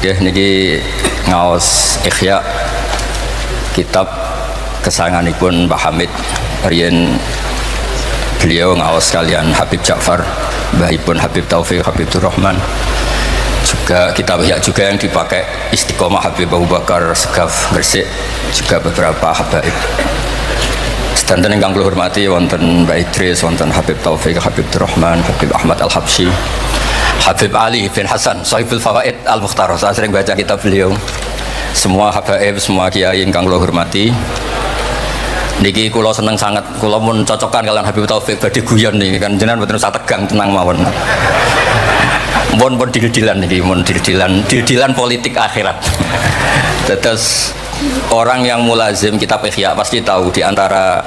Ya, niki ngaos Ihya kitab kesayanganipun Mbah Hamid. Riyen beliau ngaos kalian Habib Ja'far, mbahipun Habib Taufik, Habib Rahman. Juga kitab Ihya juga yang dipakai Istiqomah Habib Abu Bakar Segaf Gresik, juga beberapa habaib. Sedanten ingkang kula hormati wonten Mbah Idris, wonten Habib Taufik, Habib Rahman, Habib Ahmad Al-Habsyi, Habib Ali bin Hasan, Sahibul Fawaid Al-Mukhtar. Saya sering baca kitab beliau. Semua habaib, semua kiai ingkang kula hormati. Niki kula seneng sangat, kula mun cocokan kalian Habib Taufik badhe guyon niki kan jenengan mboten usah tegang, tenang mawon. Mun dil-dilan niki, mun dil-dilan politik akhirat. Terus orang yang mulazim kitab Ihya pasti tahu di antara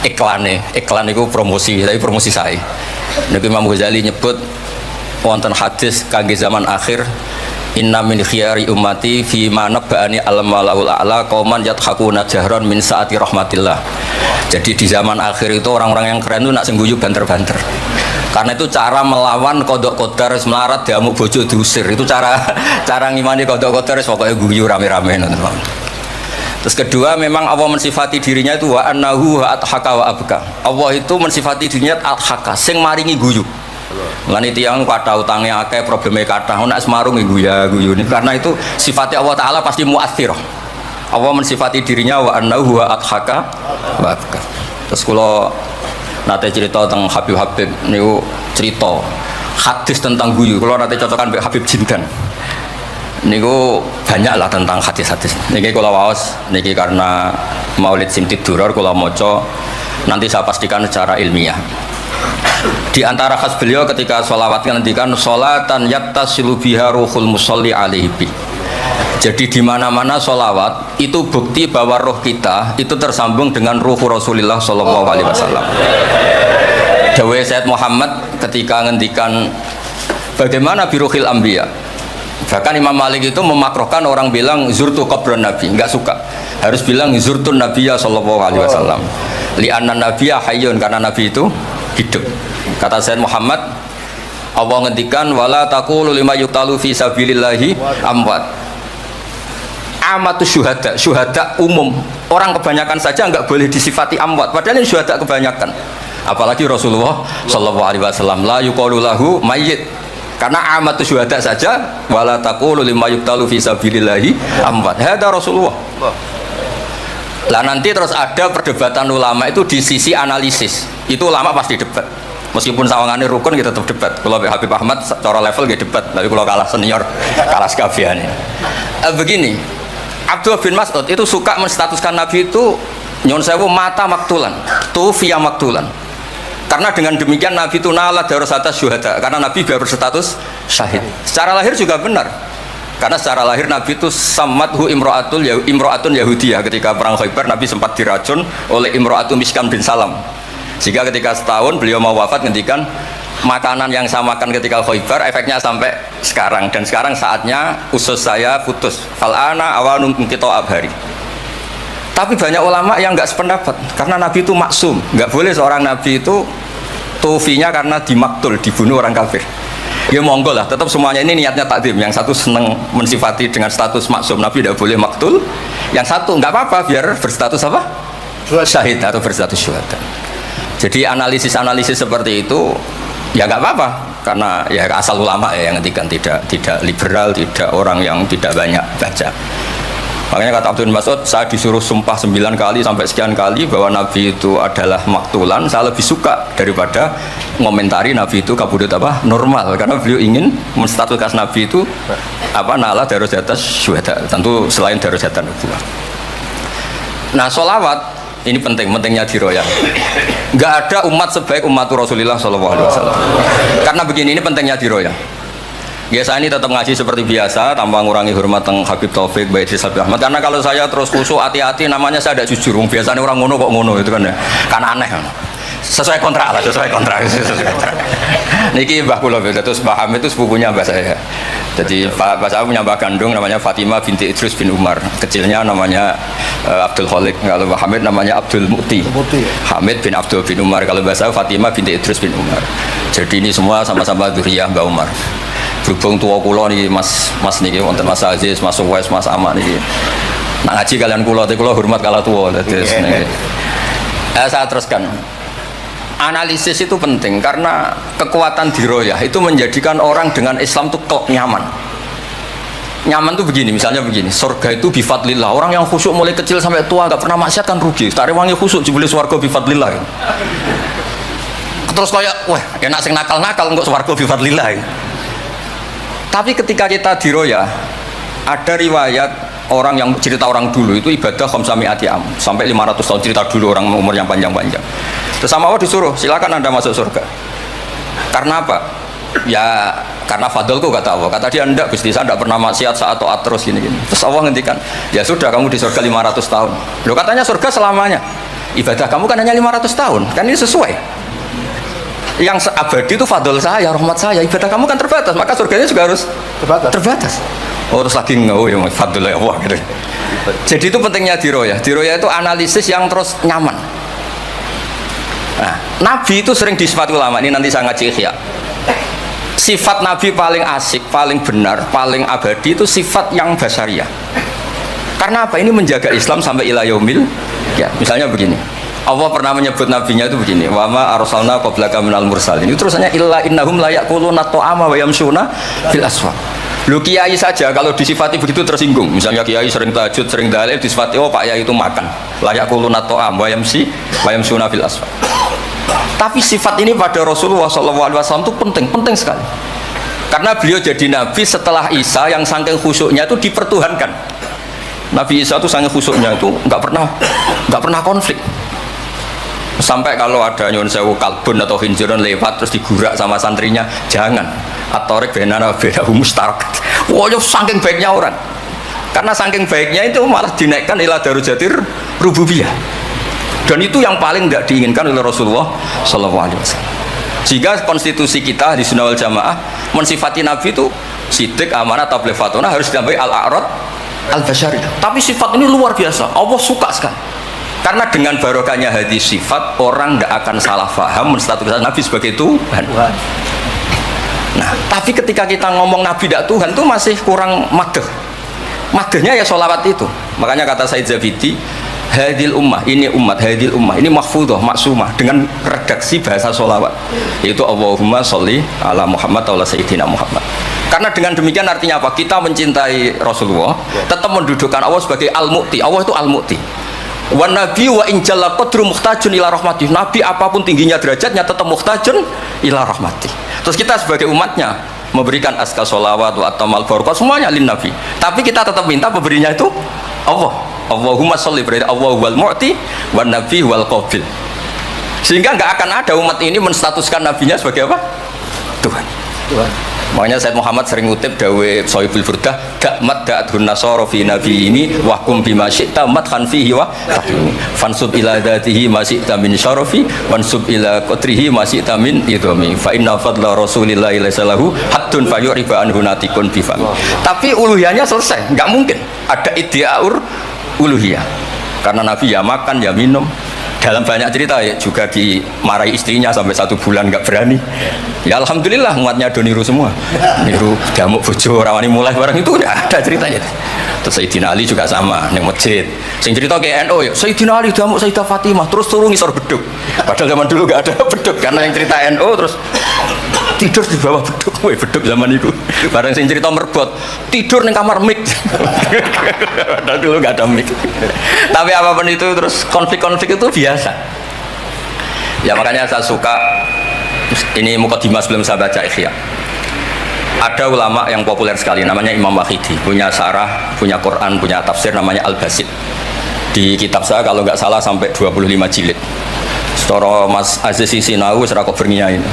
iklan itu promosi, tapi promosi saya. Nabi Imam Ghazali nyebut wonten hadis kangge zaman akhir, inna min khiyari ummati fi ma nabba'ani al-malaul a'la qauman yadhakuna jahran min saati rahmatillah. Jadi di zaman akhir itu orang-orang yang keren itu nak sengguyu banter-banter. Karena itu cara melawan kodok kodar melarat diamuk bojo diusir. Itu cara ngimani kodok kodar pokoknya guyu rame-rame. Terus kedua, memang Allah mensifati dirinya itu wa annahu wa athaka wa abka. Allah itu mensifati dirinya athaka, sing maringi guyu. Lan itu yang kata utangnya akeh, problemnya kata nek semarung guyu ini. Karena itu sifatnya Allah Taala pasti muathirah. Allah mensifati dirinya wa annahu wa athaka wa abka. Terus kalau nate cerita tentang Habib niku cerita hadis tentang guyu. Kalau nate cocokan mbek Habib Jindan niku banyak lah tentang hadis-hadis. Niki kula waos niki karena Maulid Simtid Duror kula maca, nanti saya pastikan secara ilmiah. Di antara khas beliau ketika sholawat ngendikan sholatan yattasilu biha ruhul musolli alaihi. Jadi di mana-mana sholawat itu bukti bahwa roh kita itu tersambung dengan ruh Rasulullah Shallallahu Alaihi Wasallam. Dawai Sayyid Muhammad ketika ngendikan bagaimana biruhil anbiya. Bahkan Imam Malik itu memakrohkan orang bilang zurtu qabran Nabi, nggak suka. Harus bilang zurtun Nabiyya Shallallahu Alaihi Wasallam. Li'anna Nabiyya hayyun, karena Nabi itu hidup. Kata Sayyid Muhammad, Allah ngendikan wala taqulu lima yuqtalu fi sabilillahi amwat. Amatu syuhada umum, orang kebanyakan saja nggak boleh disifati amwat, padahal ini syuhada kebanyakan. Apalagi Rasulullah Shallallahu Alaihi Wasallam la yuqalu lahu mayyit, karena amatu syuhada saja wala taqulu lima yuqtalu fi sabilillahi amwat. Hada Rasulullah. Lah nanti terus ada perdebatan ulama itu di sisi analisis. Itu ulama pasti debat. Meskipun sawangannya rukun kita tetap debat. Kalau Habib Ahmad cara level dia debat, tapi kalau kalah senior, kalah sekabiannya. Begini, Abdullah bin Mas'ud itu suka menstatuskan Nabi itu nyon sewu mata maktulan, tufiya maktulan. Karena dengan demikian Nabi itu nala darasata syuhada, karena Nabi biar berstatus syahid. Secara lahir juga benar. Karena secara lahir Nabi itu samathu imro'atun Yahudiyah. Ketika perang Khaybar Nabi sempat diracun oleh imro'atun Miskan bin Salam. Jika ketika setahun beliau mau wafat ngendikan makanan yang saya makan ketika Khaybar efeknya sampai sekarang, dan sekarang saatnya usus saya putus. Fal'ana awalun kita abhari. Tapi banyak ulama yang nggak sependapat karena Nabi itu maksum, nggak boleh seorang Nabi itu tufinya karena dimaktul, dibunuh orang kafir. Ya monggo lah, tetap semuanya ini niatnya takdim. Yang satu seneng mensifati dengan status maksum, Nabi tidak boleh maktul. Yang satu nggak apa-apa, biar berstatus apa? Syahid atau berstatus syuhada. Jadi analisis seperti itu ya nggak apa-apa, karena ya asal ulama ya yang ngendikan, tidak liberal, tidak orang yang tidak banyak baca. Makanya kata Abdul Mas'ud, saya disuruh sumpah 9 kali sampai sekian kali bahwa Nabi itu adalah maktulan, saya lebih suka daripada ngomentari Nabi itu kabudut apa normal, karena beliau ingin menstatuskan Nabi itu apa nala darajat syuhada, tentu selain darajat nubuwah. Nah, sholawat ini pentingnya diroyah. Nggak ada umat sebaik umat Rasulullah SAW. Karena begini, ini pentingnya diroyah. Biasa ini tetap ngaji seperti biasa tanpa ngurangi hormat teng Habib Taufik, Baik Idris, Habib Ahmad. Karena kalau saya terus khusyuk hati-hati, namanya saya tidak jujur. Biasanya orang ngono kok ngono itu kan ya. Kan aneh. Sesuai kontrak lah, sesuai kontrak. Niki Mbah kula, terus Mbah Hamid itu sepupunya Mbah saya. Jadi Mbah saya punya Mbah kandung namanya Fatimah binti Idris bin Umar. Kecilnya namanya Abdul Khalik. Kalau Mbah Hamid namanya Abdul Mukti. Hamid bin Abdul bin Umar. Kalau Mbah saya Fatimah binti Idris bin Umar. Jadi ini semua sama-sama dzurriyyah Mbah Umar. Berhubung tua kula niki Mas niki wonten Mas Aziz, Mas Uwais, Mas Aman niki. Nak ngaji kalian kula hormat kala tua terus niki. Saya teruskan. Analisis itu penting karena kekuatan diroyah itu menjadikan orang dengan Islam itu kok nyaman. Nyaman tuh begini, misalnya begini, surga itu bifadlillah. Orang yang khusyuk mulai kecil sampai tua nggak pernah maksiat kan rugi. Tarik wangi khusyuk jebule swarga bifadlillah. Terus kayak, wah enak sing nakal-nakal nggak swarga bifadlillah. Tapi ketika kita diroyah, ada riwayat orang yang cerita orang dulu itu ibadah khamsami'ati am sampai 500 tahun, cerita dulu orang umur yang panjang-panjang. Terus sama Allah disuruh, silakan Anda masuk surga. Karena apa? Ya karena fadlku kata Allah. Kata dia enggak, Gusti saya enggak pernah maksiat saat taat terus gini-gini. Terus Allah ngendikan, ya sudah kamu di surga 500 tahun. Loh katanya surga selamanya. Ibadah kamu kan hanya 500 tahun. Kan ini sesuai. Yang abadi itu fadl saya, rahmat saya. Ibadah kamu kan terbatas, maka surganya juga harus terbatas. Oh terus lagi ya fadl ya Allah gitu. Jadi itu pentingnya diroyah. Diroyah itu analisis yang terus nyaman. Nah, Nabi itu sering disifati ulama, ini nanti saya ngaji Ihya. Sifat Nabi paling asik, paling benar, paling abadi itu sifat yang basyariah. Karena apa? Ini menjaga Islam sampai ila yaumil ya. Misalnya begini, Allah pernah menyebut nabinya itu begini, wa ma arsalna qablaka minal mursalin. Itu terusannya illa innahum la yaquluna ta'ama wa yamshuna fil aswaq. Lu kiai saja kalau disifati begitu tersinggung. Misalnya kiai sering tahajud, sering dalil, disifati oh Pak Yai itu makan. La yaquluna ta'am wa yamshuna fil aswaq. Tapi sifat ini pada Rasulullah SAW itu penting sekali. Karena beliau jadi nabi setelah Isa yang saking khusyuknya itu dipertuhankan. Nabi Isa itu saking khusyuknya itu nggak pernah konflik. Sampai kalau ada nyuwun sewu kalbun atau khinziron lewat terus digurak sama santrinya, jangan. Atorek benana beda mustarak. Wah, saking baiknya orang. Karena saking baiknya itu malah dinaikkan ila darujatir rububiyah. Dan itu yang paling tidak diinginkan oleh Rasulullah SAW. Sehingga konstitusi kita di Sunnah wal Jamaah mensifati Nabi itu sidik, amanah, tabligh, fatona harus ditambahi al-a'rad al-basyari. Tapi sifat ini luar biasa. Allah suka sekali. Karena dengan barokahnya hadis sifat orang tidak akan salah faham menstatuskan Nabi sebagai Tuhan. Nah, tapi ketika kita ngomong Nabi tidak Tuhan itu masih kurang madh. Madhnya ya sholawat itu. Makanya kata Said Zabidi, hadil ummah, ini umat, hadil ummah, ini mahfudhah, maksumah dengan redaksi bahasa sholawat, yaitu Allahumma sholli ala Muhammad wa ala Sayyidina Muhammad. Karena dengan demikian artinya apa? Kita mencintai Rasulullah, tetap mendudukkan Allah sebagai al-mu'ti. Allah itu al-mu'ti. Wa nabi wa in jalla qadru muhtajun ila rahmatih. Nabi apapun tingginya derajatnya tetap muhtajun ila rahmatih. Terus kita sebagai umatnya memberikan aska sholawat wa atamal barakah semuanya lin nabi. Tapi kita tetap minta pemberinya itu Allah. Allahumma sholli, berarti Allah wal mu'ti wan nabi wal qabil. Sehingga nggak akan ada umat ini menstatuskan nabinya sebagai apa? Tuhan. Makanya Said Muhammad sering ngutip dawe Sohibul Burdah, dakmat da'adhun nasara fi nabi ini wahkum bima syi'ta madhan fihi wa taklimi fansub ila dhatihi ma syi'ta min syarafi wansub ila qadrihi ma syi'ta min idhami fa inna fadla rasulillahi laysa lahu haddun fayuriba anhu natikun bifami. Tapi uluhiyahnya selesai, nggak mungkin ada iddiaur uluhiyah. Karena Nabi ya makan, ya minum. Dalam banyak cerita ya, juga dimarahi istrinya sampai 1 bulan nggak berani. Ya alhamdulillah umatnya do niru semua. Niru damuk bojo rawani mulai barang itu ya ada ceritanya. Terus Sayyidina Ali juga sama ning masjid. Sing cerita ke NU ya Sayyidina Ali damuk Sayyidah Fatimah terus turun ngisor beduk. Padahal zaman dulu nggak ada beduk karena yang cerita NU terus tidur di bawah beduk. Woi beduk zaman itu. Barang sing cerita merbot tidur ning kamar mik. Padahal dulu nggak ada mik. Tapi apapun itu terus konflik-konflik itu biasa. Ya makanya saya suka ini mukadimah sebelum saya baca Ihya. Ada ulama yang populer sekali namanya Imam Wahidi, punya syarah, punya Quran, punya tafsir namanya Al-Basit. Di kitab saya kalau nggak salah sampai 25 jilid. Setara Mas Aziz Sinau serah kok bernyanyi.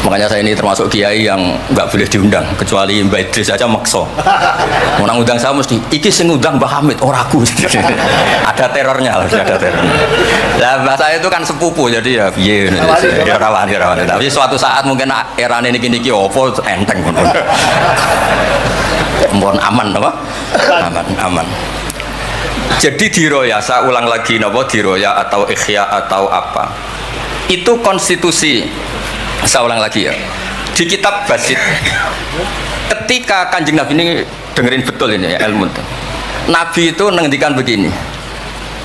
Makanya saya ini termasuk kiai yang nggak boleh diundang kecuali Mbak Idris aja makso. Mau undang saya mesti iki sing ngundang Mbah Hamid ora aku. Ada terornya, harus ada terornya. Lah Mbah saya itu kan sepupu jadi ya piye ya rawan. Tapi suatu saat mungkin erane niki opo enteng ngono. Mohon aman apa? Aman. Jadi diroya, saya ulang lagi napa diroya atau ikhya atau apa. Itu konstitusi. Saya ulang lagi ya. Di kitab Basit, ketika Kanjeng Nabi ini dengerin betul ini ya ilmu. Nabi itu menghentikan begini.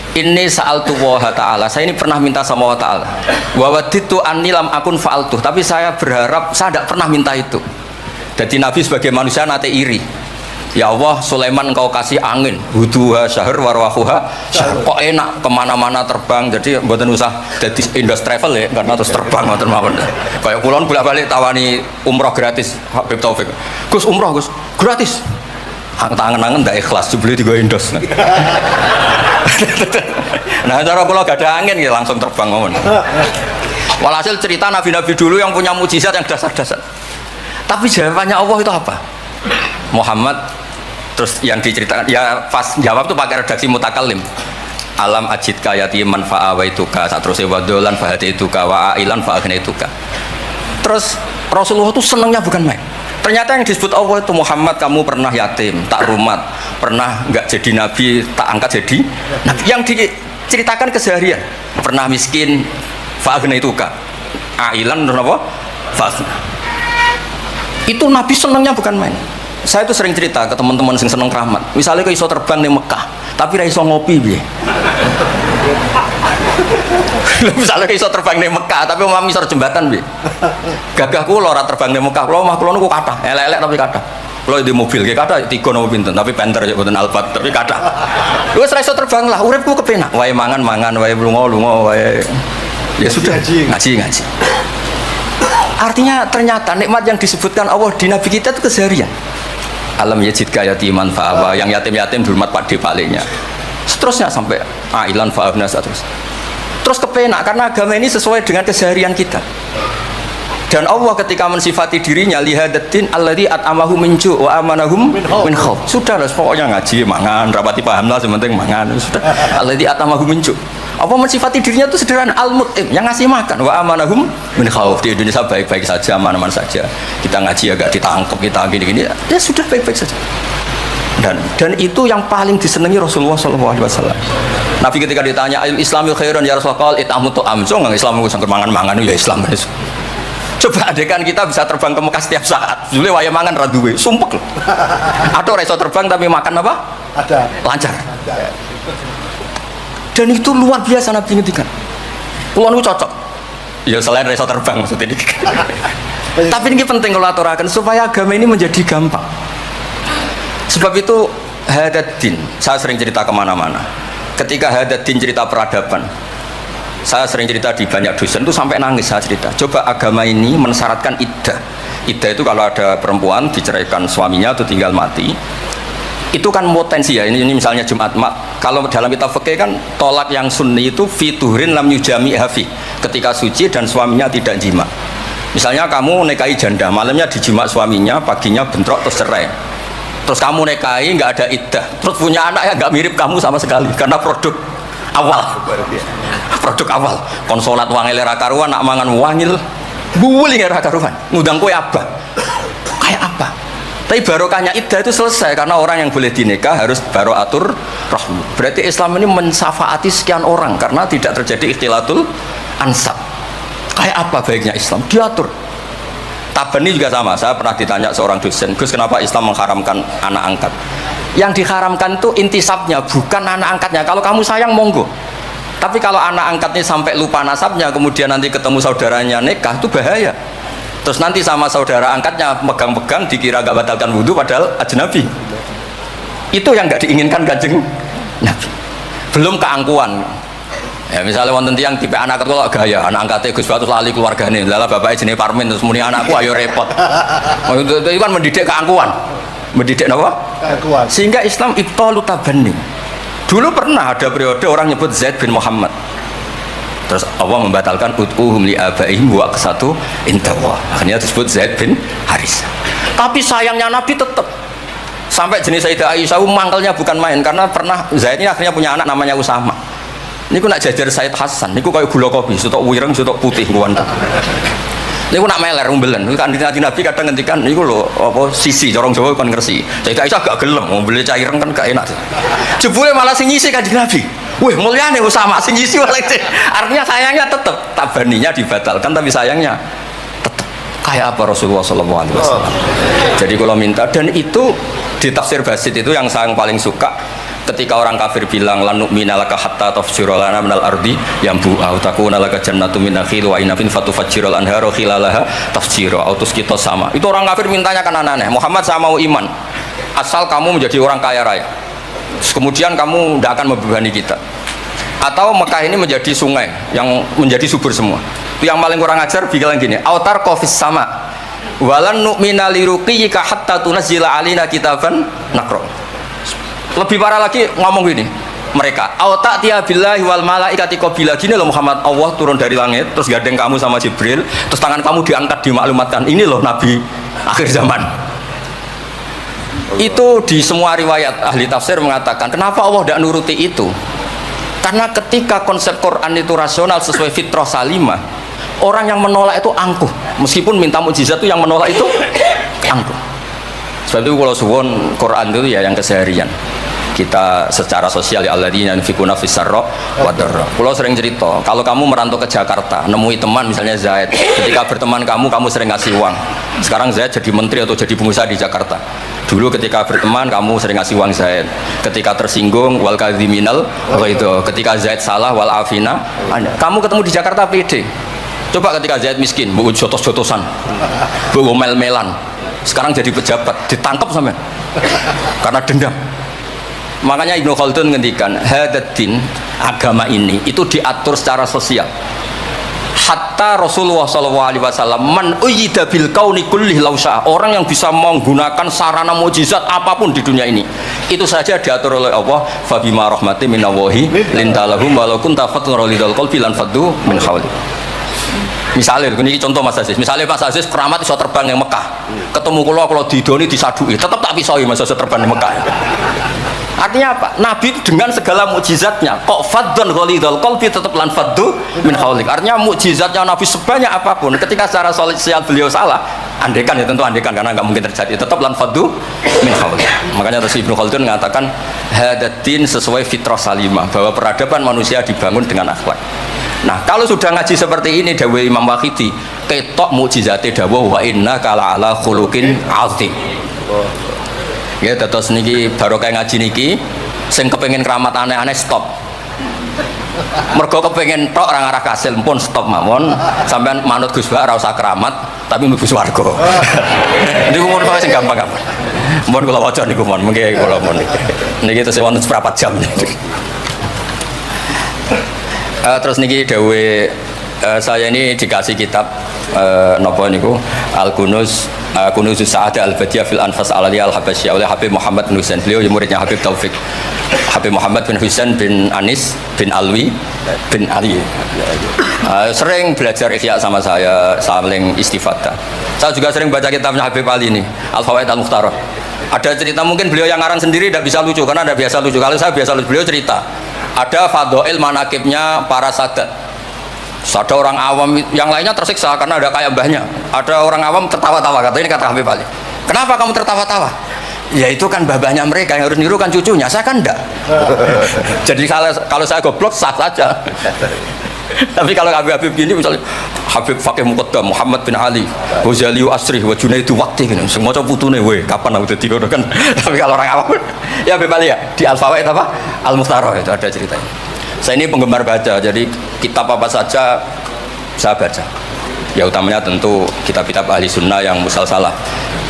Ini sa'altu wa ta'ala. Saya ini pernah minta sama Allah Ta'ala. Wa waditu anni lam akun fa'altuh. Tapi saya berharap saya tidak pernah minta itu. Jadi Nabi sebagai manusia nate iri. Ya Allah, Sulaiman engkau kasih angin, huduha syahr warwahuha syahr. Kok enak kemana-mana terbang. Jadi mboten usah jadi Indos Travel ya, karena terus terbang ngoten mawon. Kayak kulon bolak-balik tawani umroh gratis. Habib Taufik. Gus umroh Gus, gratis. Tangan-tangan ndak ikhlas jebule digo Indos. Nah, cara kula gak ada angin ya langsung terbang mawon. Walhasil cerita nabi-nabi dulu yang punya mukjizat yang dasar-dasar. Tapi jawabannya Allah itu apa? Muhammad terus yang diceritakan ya pas jawab tuh pakai redaksi mutakallim. Alam ajidka yatiman fa'awaituka satruse wadolan fahadaituka wa ailan fa'agnaituka. Terus Rasulullah itu senangnya bukan main. Ternyata yang disebut Allah itu Muhammad kamu pernah yatim, tak rumat, pernah enggak jadi nabi, tak angkat jadi nabi. Yang diceritakan keseharian, pernah miskin, fa'agnaituka. Ailan apa? Fa'agna. Itu nabi senangnya bukan main. Saya itu sering cerita ke teman-teman yang seneng keramat. Misalnya ke iso terbang di Mekah, tapi ra iso ngopi piye. Misalnya ke iso terbang di Mekah, tapi omah misor jembatan piye. Gagah kula ora terbang di Mekah, kula omah kula niku kathah, elek-elek tapi kathah. Kula di mobil ge kathah 3 nopo pinten, tapi penter ya boten Alphard, tapi kathah. Wis ra iso terbang lah, uripku kepenak. Wae mangan-mangan, wae lunga-lunga, wae ya sudah ngaji. Artinya ternyata nikmat yang disebutkan Allah di Nabi kita itu keseharian. Alam yajidka yatiman fa'awa, yang yatim-yatim dihormat pakde palingnya. Seterusnya sampai ailan fa'abna terus kepenak karena agama ini sesuai dengan keseharian kita. Dan Allah ketika mensifati dirinya lihadatin alladzi at'amahu min ju' wa amanahum min khauf. Sudah lah pokoknya ngaji mangan rapati paham lah sementing mangan sudah. Alladzi at'amahu min ju'. Apa mensifati dirinya itu sederhana al-mut'im yang ngasih makan wa amanahum min khauf. Di Indonesia baik-baik saja, aman-aman saja. Kita ngaji agak ditangkap, kita gini-gini ya sudah baik-baik saja. Dan itu yang paling disenangi Rasulullah SAW. Nabi ketika ditanya Islamil khairan ya Rasulullah itamu tu'am so nggak Islam itu sangker mangan-mangan ya Islam. Coba adekan kita bisa terbang ke Mekah setiap saat. Dulu waya mangan raduwe, sumpek loh. Atau reso terbang tapi makan apa? Ada. Lancar. Ada. Dan itu luar biasa Nabi ngendikan. Kulo niku cocok. Ya selain reso terbang maksudnya ini. Tapi ini penting kalau aturakan supaya agama ini menjadi gampang. Sebab itu hadaddin, saya sering cerita kemana-mana. Ketika hadaddin cerita peradaban, saya sering cerita di banyak dosen itu sampai nangis saya cerita. Coba agama ini mensyaratkan iddah. Iddah itu kalau ada perempuan diceraikan suaminya atau tinggal mati, itu kan potensi ya. Ini misalnya Jumat mak. Kalau dalam kitab fikih kan tolak yang sunni itu fiturin lam yujami hafi. Ketika suci dan suaminya tidak jima. Misalnya kamu nikahi janda, malamnya dijima suaminya, paginya bentrok terus cerai. Terus kamu nikahi nggak ada iddah, terus punya anak yang nggak mirip kamu sama sekali karena produk awal. Produk awal. Konsolat wangil era karuan, nak mangan wangil, buling era karuan. Ngundang kue apa? Kayak apa? Tapi barokahnya iddah itu selesai karena orang yang boleh dinikah harus baroatur rahmi. Berarti Islam ini mensafaati sekian orang karena tidak terjadi ikhtilatul ansab. Kayak apa baiknya Islam? Diatur. Tabani juga sama. Saya pernah ditanya seorang dosen, Gus kenapa Islam mengharamkan anak angkat? Yang diharamkan itu intisabnya, bukan anak angkatnya. Kalau kamu sayang monggo. Tapi kalau anak angkatnya sampai lupa nasabnya, kemudian nanti ketemu saudaranya nikah, itu bahaya. Terus nanti sama saudara angkatnya megang-pegang dikira gak batalkan wudhu padahal ajnabi. Itu yang gak diinginkan Kanjeng Nabi. Belum keangkuhan. Ya misalnya wonten tiyang tipe anak kok gaya, anak angkatnya Gus Batu lali keluargane. Lala bapaknya jenenge Parmin terus muni anakku ayo repot. Itu kan mendidik keangkuhan. Mendidik apa? Keangkuhan. Sehingga Islam ibtalu tabanni. Dulu pernah ada periode orang nyebut Zaid bin Muhammad. Terus Allah membatalkan ud'uhum li abaihim wa aqsatu indallah. Akhirnya disebut Zaid bin Haris. Tapi sayangnya Nabi tetap sampai jenis Sayyidah Aisyah mangkelnya bukan main karena pernah Zaid ini akhirnya punya anak namanya Usama. Niku nak jajar Said Hasan, niku kayak gula kopi, sutok wireng, sutok putih kuwan. Niku nak meler umbelen. Kan Nabi kadang ngendikan niku lho apa sisi corong Jawa kon ngersi. Sayyidah Aisyah gak gelem, mobil caireng kan gak enak. Jebule malah sing ngisi Kanjeng Nabi. Wih mulyane Usama sing ngisi malah. Artinya sayangnya tetap tabaninya dibatalkan tapi sayangnya tetap. kayak apa Rasulullah SAW. Jadi kalau minta, dan itu di tafsir Basit itu yang saya paling suka, ketika orang kafir bilang lan nu'mina laka hatta tafjura lana minal ardi yambu au takuna laka jannatu min nakhil wa inabin fatufajjirul anharu khilalaha tafjira autus kita sama. Itu orang kafir mintanya kan aneh-aneh. Muhammad saya mau iman asal kamu menjadi orang kaya raya. Kemudian kamu tidak akan membebani kita. Atau Mekah ini menjadi sungai yang menjadi subur semua. Itu yang paling kurang ajar bilang gini, autar kofis sama walan nu'mina liruqiyika hatta tunazzila alina kitaban nakro. Lebih parah lagi ngomong gini mereka, auta tiya billahi wal malaikati qabila. Gini loh Muhammad, Allah turun dari langit terus gandeng kamu sama Jibril, terus tangan kamu diangkat dimaklumatkan, ini loh Nabi akhir zaman. Itu di semua riwayat ahli tafsir mengatakan kenapa Allah tidak nuruti itu. Karena ketika konsep Quran itu rasional sesuai fitrah salimah, orang yang menolak itu angkuh. Meskipun minta mukjizat itu yang menolak itu angkuh. Sebab itu kalau suwon Quran itu ya yang keseharian. Kita secara sosial ya alladzina yunfikuna fis-sarra wa dharra. Kalau sering cerita, kalau kamu merantau ke Jakarta, nemui teman misalnya Zaid, ketika berteman kamu sering ngasih uang. Sekarang Zaid jadi menteri atau jadi pengusaha di Jakarta. Dulu ketika berteman kamu sering ngasih uang Zaid. Ketika tersinggung wal kadhiminal itu. Ketika Zaid salah wal afina. Kamu ketemu di Jakarta pede. Coba ketika Zaid miskin, bu jotos-jotosan, bu mel-melan. Sekarang jadi pejabat, ditangkap sampai karena dendam. Makanya Ibnu Khaldun ngendikan hadatin agama ini itu diatur secara sosial. Hatta Rasulullah SAW man uyyida bil kauni kullih lausa, orang yang bisa menggunakan sarana mukjizat apapun di dunia ini itu saja diatur oleh Allah. Fabima rahmati minallahi lintalahum walau kunta fatun lidal qalbi lan faddu min hawli. Misalnya ini contoh Mas Aziz, misalnya Mas Aziz keramat bisa terbang yang Mekah, ketemu kalau didoni disadui tetap tak pisau Mas Aziz terbang di Mekah. Artinya apa? Nabi dengan segala mukjizatnya kok faddun ghalidul qalbi tetap lan faddu min haulik. Artinya mukjizatnya Nabi sebanyak apapun ketika secara sosial beliau salah, andekan ya tentu andekan karena nggak mungkin terjadi, tetap lan faddu min haulik. Makanya terus Ibnu Khaldun mengatakan hadatin sesuai fitrah salimah, bahwa peradaban manusia dibangun dengan akhlak. Nah, kalau sudah ngaji seperti ini dawuh Imam Waqidi, ketok mukjizate dawuh wa inna kala ala khuluqin azim. Ya, terus niki baru kayak ngaji niki, sing kepengen keramat aneh-aneh stop. Mergo kepengen tok orang arah kasil pun stop mawon. Sampean manut Gus Ba ora usah keramat, tapi mlebu swarga. Niku mun kok sing gampang-gampang. Mun kula waca niku mon, mengke kula mon. Niki terus wonten seprapat jam. Terus niki dawuh saya ini dikasih kitab napa niku Al-Kunuz Kunuzus Sa'adah Al-Badiyah fil Anfas Al-Aliyah Al-Habasyiyah oleh Habib Muhammad bin Husain. Beliau muridnya Habib Taufik. Habib Muhammad bin Husain bin Anis bin Alwi bin Ali. Sering belajar Ihya sama saya, saling istifadah. Saya juga sering baca kitabnya Habib Ali ini, Al-Fawaid Al-Mukhtarah. Ada cerita, mungkin beliau yang ngarang sendiri tidak bisa lucu karena tidak biasa lucu. Kalau saya biasa lucu, beliau cerita ada fadhail manakibnya para sadat. Ada orang awam yang lainnya tersiksa karena ada kayak mbahnya. Ada orang awam tertawa-tawa, kata ini kata Habib Ali. Kenapa kamu tertawa-tawa? Ya itu kan babahnya mereka yang harus niru kan cucunya, saya kan enggak. Jadi kalau saya goblok sah saja. Tapi kalau Habib gini misalnya Habib Fakih Muqaddam Muhammad bin Ali Ghazali Asri wa Junaidu Waqti gini semua putune we kapan aku dadi ngono kan. Tapi kalau orang awam ya Habib Ali ya di Al-Fawaid apa Al-Mukhtarah itu ada ceritanya. Saya ini penggemar baca, jadi kitab apa saja saya baca. Ya utamanya tentu kitab-kitab ahli sunnah yang musalsalah.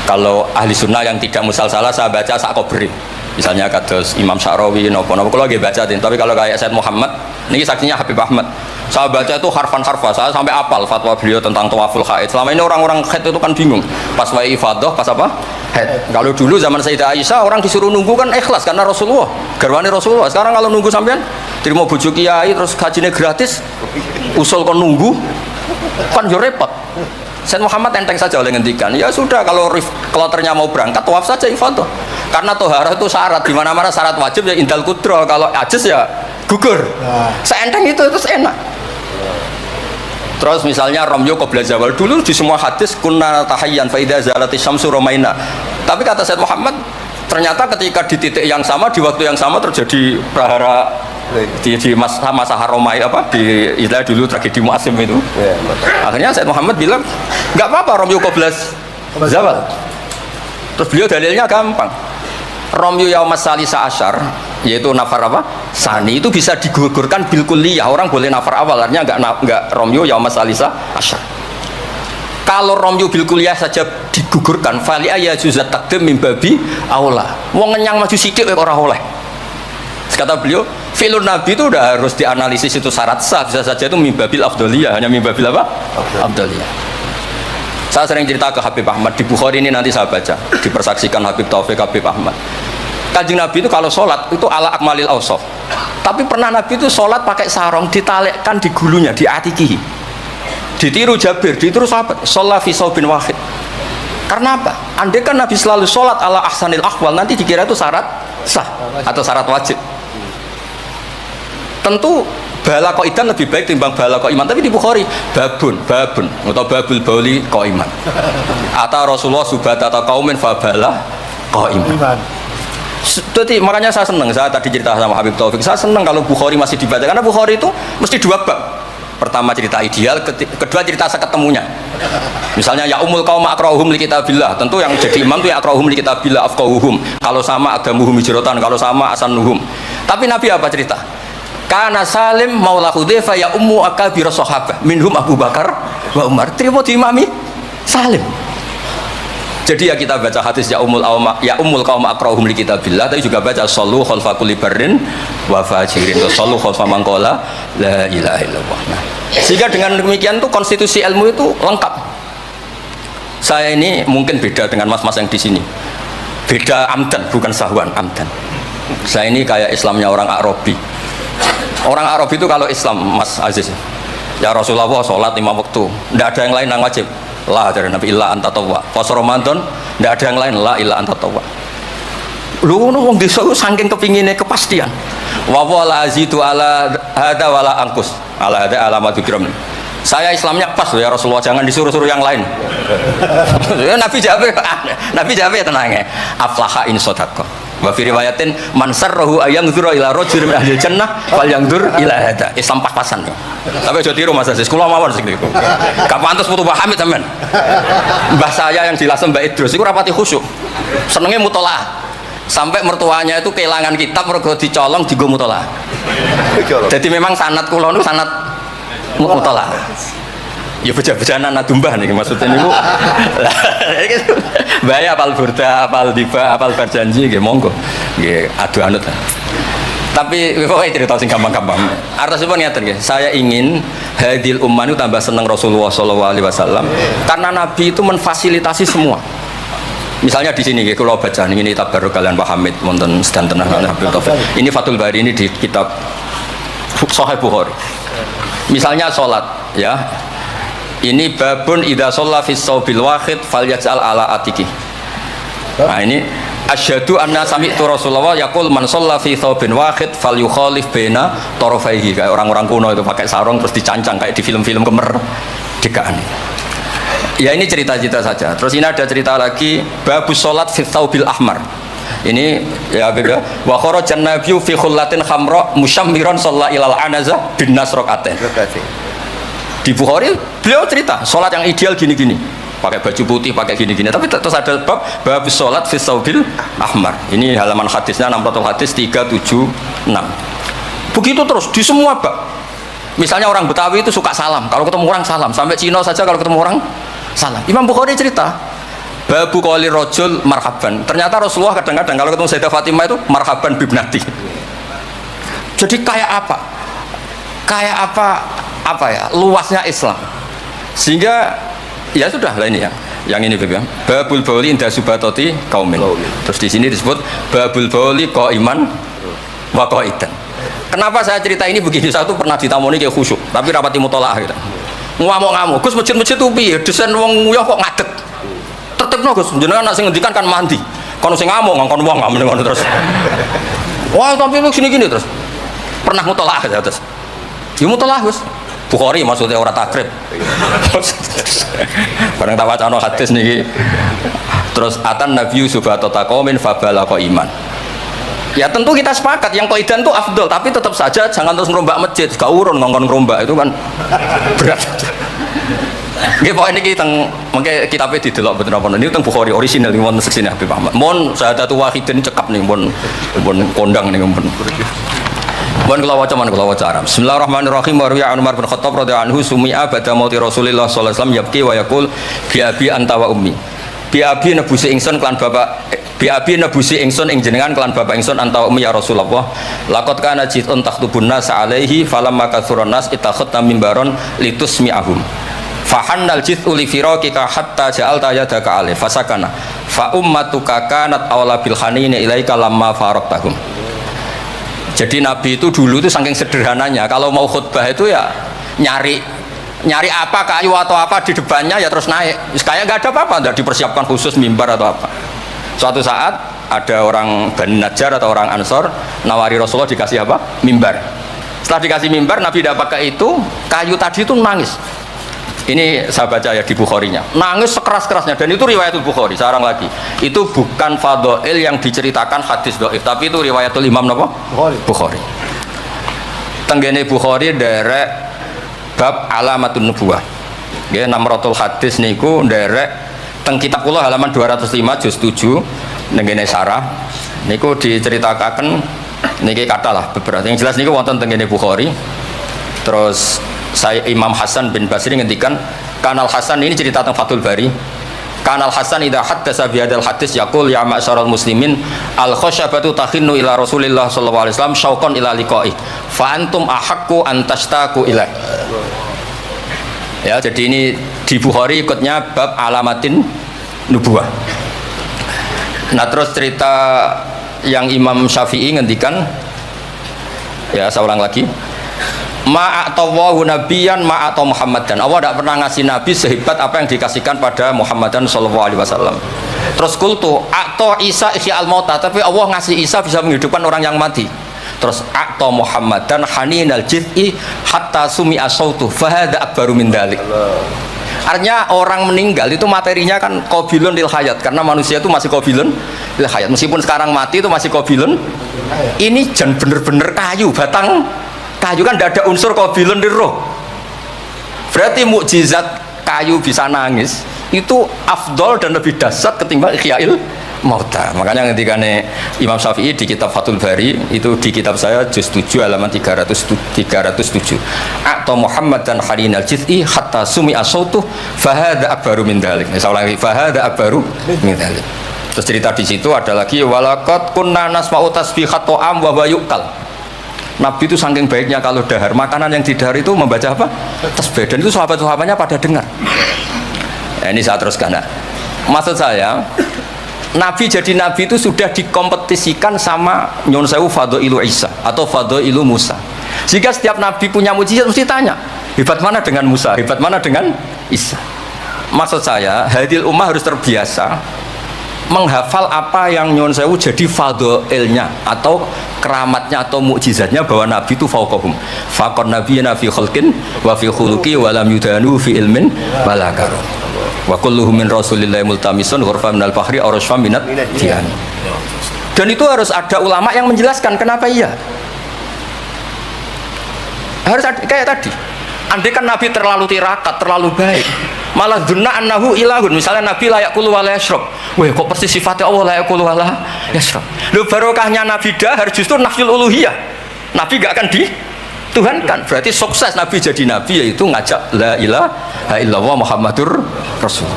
Kalau ahli sunnah yang tidak musalsalah saya baca sak kobri. Misalnya kados Imam Sya'rawi, nopo-nopo kalau lagi baca. Tapi kalau kayak Said Muhammad, ini saksinya Habib Ahmad. Saya baca itu harfan-harfa, saya sampai apal fatwa beliau tentang tawaful haid. Selama ini orang-orang haid itu kan bingung. Pas wa'i ifadah, pas apa? Haid. Kalau dulu zaman Sayyidah Aisyah orang disuruh nunggu kan ikhlas karena Rasulullah, garwane Rasulullah. Sekarang kalau nunggu sampean terima bojo kiai terus hajinya gratis, usul kon nunggu kan yo repot. Said Muhammad enteng saja oleh ngendikan, ya sudah kalau kloternya mau berangkat tawaf saja ifadah. Karena toharah itu syarat, di mana-mana syarat wajib ya indal kudro, kalau ajis ya gugur. Seenteng itu terus enak. Terus misalnya Romyo qabla zawal, dulu di semua hadis kunna tahayyan fa idza zalatis syamsu ramaina. Tapi kata Said Muhammad Ternyata ketika di titik yang sama, di waktu yang sama terjadi prahara di masa Haromai apa di istilah dulu tragedi Mu'asim itu. Akhirnya Said Muhammad bilang nggak apa-apa Romeo Qoblas Zawal. Terus beliau dalilnya gampang. Romeo Yaumas Salisa Asyar, yaitu nafar apa? Sani itu bisa digugurkan bil kulliyah. Orang boleh nafar awal, artinya enggak Romeo Yaumas Salisa Asyar. Kalau Romeo bil kulliyah saja digugurkan, fali ayya juzat takdim min babi aula. Wong ngenyang maju sithik ora oleh. Kata beliau, fi'lun nabi itu udah harus dianalisis itu syarat sah, bisa saja itu min babil afdhaliyah, hanya min babil apa? Afdhaliyah. Saya sering cerita ke Habib Ahmad di Bukhari ini, nanti saya baca dipersaksikan Habib Taufik Habib Ahmad. Kanjeng Nabi itu kalau sholat itu ala akmalil awsaf, tapi pernah Nabi itu sholat pakai sarong ditalekkan di gulunya, di atikihi, ditiru Jabir, ditiru sahabat, sholat fi saubin wahid. Karena apa? Andai kan Nabi selalu sholat ala ahsanil ahwal, nanti dikira itu syarat sah atau syarat wajib. Tentu bala qaidan lebih baik timbang bala qaiman, tapi di Bukhari babun atau babul bauli qaiman. Ata Rasulullah subhata atau qaumin fa bala qaiman. Jadi makanya saya senang, saya tadi cerita sama Habib Taufik, saya senang kalau Bukhari masih dibaca, karena Bukhari itu mesti dua bab. Pertama cerita ideal, kedua cerita seketemunya. Misalnya ya umul qaum aqra'uhum li kitabillah, tentu yang jadi imam itu ya aqra'uhum li kitabillah afqahuhum. Kalau sama agamuhum hijratan, kalau sama asanuhum. Tapi Nabi apa cerita? Kana Salim maula Hudzaifah ya ummu akabir sahabah minhum Abu Bakar wa Umar. Terima diimami Salim. Jadi ya kita baca hadis ya umul qaum aqra'uhum li kitabillah, tapi juga baca sallu khalfa kulli barrin wa fajirin, sallu khalfa man qala la ilaha illallah. Nah, sehingga dengan demikian tuh konstitusi ilmu itu lengkap. Saya ini mungkin beda dengan mas-mas yang di sini. Beda amdan, bukan sahwan, amdan. Saya ini kayak Islamnya orang Arabi. Orang Arab itu kalau Islam, Mas Aziz, ya Rasulullah sholat 5 waktu, tidak ada yang lain yang wajib. La dari Nabi illa anta tawwa. Puasa Ramadan, tidak ada yang lain, la illa anta tawwa. Lu wong desa saking kepinginnya kepastian. Wa wala azitu ala hada wala angkus. Ala hada alamatu kiram. Saya Islamnya pas loh ya Rasulullah, jangan disuruh-suruh yang lain. Nabi jawab ya tenangnya. Aflaha in sodaqah. Wa fi riwayatin man sarrahu ayanzura ila rajulin min ahli jannah falyangdur ila hada. Islam pas-pasan. Tapi aja tiru Mas Aziz, kula mawon sing niku. Gak pantes putu paham teman. Mbah saya yang dilasem Mbak Idrus iku rapati khusyuk. Senenge mutolaah. Sampai mertuanya itu kehilangan kitab mergo dicolong dienggo mutolaah. Jadi memang sanad kula niku sanad mutolaah. Ya beja-bejanan adumbah nih maksudnya niku. Bahaya apal burda, apal diba, apal berjanji nggih monggo. Nggih adu anut. Tapi pokoknya cerita sing gampang-gampang. Artinya niatan nggih, saya ingin hadil ummah itu tambah seneng Rasulullah SAW karena Nabi itu memfasilitasi semua. Misalnya di sini kalau baca ini tabarruk kalian Pak Hamid wonten sedanten Habib Taufik. Ini Fathul Bari ini di kitab Sahih Bukhari. Misalnya sholat ya. Ini babun idza shalla fi shaubil wahid falyaj'al ala atiki. Nah ini asyhadu anna sami'tu Rasulullah yaqul man shalla fi shaubin wahid falyukhalif baina tarafaihi. Kayak orang-orang kuno itu pakai sarung terus dicancang kayak di film-film kemerdekaan. Ya ini cerita-cerita saja. Terus ini ada cerita lagi babus sholat fi shaubil ahmar. Ini ya beda. Wa kharajan nabiyyu fi khullatin khamra musyammiran shalla ilal anaza bin nasraqatin. Di Bukhari beliau cerita sholat yang ideal gini-gini, pakai baju putih, pakai gini-gini. Tapi terus ada bab sholat fi shaubil ahmar. Ini halaman hadisnya 600 hadis 376. Begitu terus di semua bab. Misalnya orang Betawi itu suka salam, kalau ketemu orang salam. Sampai Cina saja kalau ketemu orang salam. Imam Bukhari cerita babu qouli rajul marhaban. Ternyata Rasulullah kadang-kadang kalau ketemu Sayyidah Fatimah itu marhaban bibnati. Jadi kayak apa? Kayak apa ya luasnya Islam, sehingga ya sudah lah ini ya yang ini beb ya babul bauli inda subatoti kaumin. Terus di sini disebut babul bauli qaiman wa qaidan. Kenapa saya cerita ini begini? Saya tuh pernah ditamoni kayak khusyuk tapi rapati mutolaah gitu, ngamuk-ngamuk Gus masjid-masjid tuh piye desain wong nguyah kok ngadeg tertibno Gus jenengan nak sing ngendikan kan mandi kono sing ngamuk ngongkon wong ngono terus wah tapi gini-gini terus pernah mutolaah ya terus ya mutolaah Gus Bukhari maksudnya orang takrib. Barang tak wacana hadis niki. Terus atan Nabi Yusuf atau taqomin fabalaqa iman. Ya tentu kita sepakat yang qaidan itu afdol, tapi tetap saja jangan terus ngerombak masjid, gak urun ngongkon ngerombak itu kan berat. Nggih pokoke niki teng mengke kitabe didelok mboten apa niku teng Bukhari orisinal niku wonten seksine Habib Ahmad. Mon syahadatu wahidin cekap nih mon kondang niku mon. Mohon kula waca Arab. Bismillahirrahmanirrahim. Wa riya Umar bin Khattab radhiyallahu anhu sumi'a ba'da mauti Rasulillah sallallahu alaihi wasallam yabki wa yaqul bi abi anta wa ummi. Bi abi nebusi ingsun kelan bapak bi abi nebusi ingsun ing jenengan kelan bapak ingsun anta wa ummi ya Rasulullah. Laqad kana jitun takhtubun nas alaihi falamma kathuran nas ittakhadna mimbaron litusmi'ahum. Fahannal jit'u li firaqika hatta ja'alta yadaka alaihi fasakana. Fa ummatuka kanat awla bil khanini ilaika lamma faraqtahum. Jadi Nabi itu dulu itu saking sederhananya, kalau mau khutbah itu ya nyari apa, kayu atau apa di depannya ya terus naik. Kayak nggak ada apa-apa, nggak dipersiapkan khusus mimbar atau apa. Suatu saat ada orang Bani Najjar atau orang Ansor nawari Rasulullah dikasih apa? Mimbar. Setelah dikasih mimbar, Nabi tidak pakai itu, kayu tadi itu nangis. Ini saya baca ya di Bukharinya, nangis sekeras-kerasnya, dan itu riwayatul Bukhari. Sekarang lagi, itu bukan fadhail yang diceritakan hadis dhaif, tapi itu riwayatul Imam napa? Bukhari. Tenggene Bukhari derek bab alamatun nubuwah. Nggih 600 hadis niku derek teng kitab kula halaman 205 juz 7 nenggene sarah niku diceritakaken niki katalah beberapa. Yang jelas niku wonten tenggene Bukhari. Terus saya Imam Hasan bin Basri ngendikan Kanal Hasan ini cerita tentang Fathul Bari. Kanal Hasan idza haddatsa bi hadzal hadis yaqul ya ma'syaral muslimin al khashabatu takhinnu ila Rasulillah sallallahu alaihi wasallam syauqan ila liqa'i fa antum ahaqqu an tashtaqu ilai. Ya, jadi ini di Bukhari ikutnya bab alamatin nubuwah. Nah, terus cerita yang Imam Syafi'i ngendikan, ya saya ulang lagi, ma'atawahu nabiyan ma'ataw Muhammadan. Allah tidak pernah ngasih nabi sehebat apa yang dikasihkan pada Muhammadan sallallahu alaihi wasallam. Terus kultu atau Isa ihya al-mauta, tapi Allah ngasih Isa bisa menghidupkan orang yang mati. Terus atau Muhammadan haninal jiz'i hatta sumi'a sautu fahada akbaru min dalik. Artinya orang meninggal itu materinya kan qabilun lil hayat, karena manusia itu masih qabilun lil hayat. Meskipun sekarang mati itu masih qabilun. Ini jan bener-bener kayu, batang kayu kan tidak ada unsur qabilun di roh. Berarti mukjizat kayu bisa nangis itu afdol dan lebih dahsyat ketimbang ihya'il mauta. Makanya ketika Imam Syafi'i di kitab Fathul Bari, itu di kitab saya juz 7 halaman 307 atau Muhammad dan harinal jiz'i hatta sumi'a sautuh fahada akbaru min dhalik. Saya ulangi, fahada akbaru min dhalik. Terus cerita di situ ada lagi walaqad kunna nasma'u tasbihat ta'am wa yuqal. Nabi itu saking baiknya kalau dahar, makanan yang didahar itu membaca apa? Tasbih. Dan itu sahabat-sahabatnya pada dengar. Nah, ini saya teruskan. Nah, maksud saya, Nabi jadi Nabi itu sudah dikompetisikan sama Nyon Sewu Fadailu Isa atau Fadailu Musa. Jika setiap Nabi punya mujizat mesti tanya, hebat mana dengan Musa, hebat mana dengan Isa. Maksud saya, hadil ummah harus terbiasa menghafal apa yang Nyon Sewu jadi fadhailnya atau keramatnya atau mukjizatnya, bahwa Nabi itu fauqahum. Faqon nabiyana fi khalqin wa fi khuluqi wa lam yudanu fi ilmin wala karam. Wa kulluhum min rasulillahi multamisun ghurfa minal bahri aw rashfa minat dian. Dan itu harus ada ulama yang menjelaskan kenapa iya. Harus ada, kayak tadi. Andai kan Nabi terlalu tirakat, terlalu baik, malah dunna annahu ilahun, misalnya Nabi layak kulu wa la yashrab. Weh, kok persis sifatnya Allah layak kulu wa la yashrab. Lu barokahnya Nabi dahar justru nafyul uluhiyah. Nabi gak akan dituhankan. Berarti sukses Nabi jadi Nabi yaitu ngajak la ilaha illallah Muhammadur Rasul.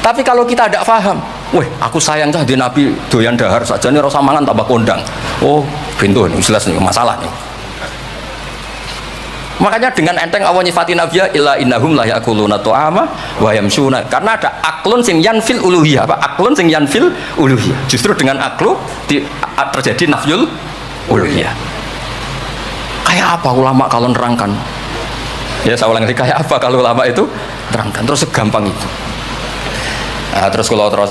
Tapi kalau kita tidak paham, weh, aku sayang cah di Nabi doyan dahar saja nih rasa mangan tambah kondang. Oh, pintu ini jelas nih masalah nih. Makanya dengan enteng Allah nyifati Nabi illa innahum la yaquluna ta'ama wa yamshuna, karena ada aklun sing yanfil uluhiyah. Apa aklun sing yanfil uluhiyah? Justru dengan aklu terjadi nafyul uluhiyah. Kayak apa ulama kalau nerangkan? Ya saya ulang lagi, kayak apa kalau ulama itu terangkan terus segampang itu. Nah, terus kalau terus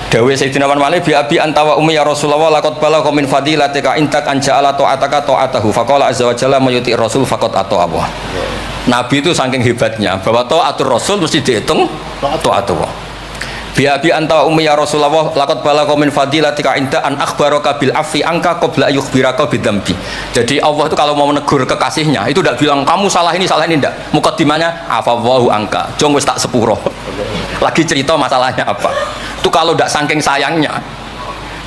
Dawe Sayyidina Malik bi abi anta wa ummi ya Rasulullah laqad balagha min fadilatika intak an ja'ala ta'ataka ta'atahu faqala azza wa jalla mayuti rasul faqad ata'ahu. Nabi itu saking hebatnya bahwa ta'atur rasul mesti dihitung ta'atuh. Bi abi anta wa ummi ya Rasulullah laqad balagha min fadilatika inta an akhbaraka bil afi angka qabla yukhbiraka bidzambi. Jadi Allah itu kalau mau menegur kekasihnya itu tidak bilang kamu salah ini enggak. Mukaddimahnya afallahu angka. Jong wis tak sepuro. Lagi cerita masalahnya apa. Itu kalau tidak saking sayangnya.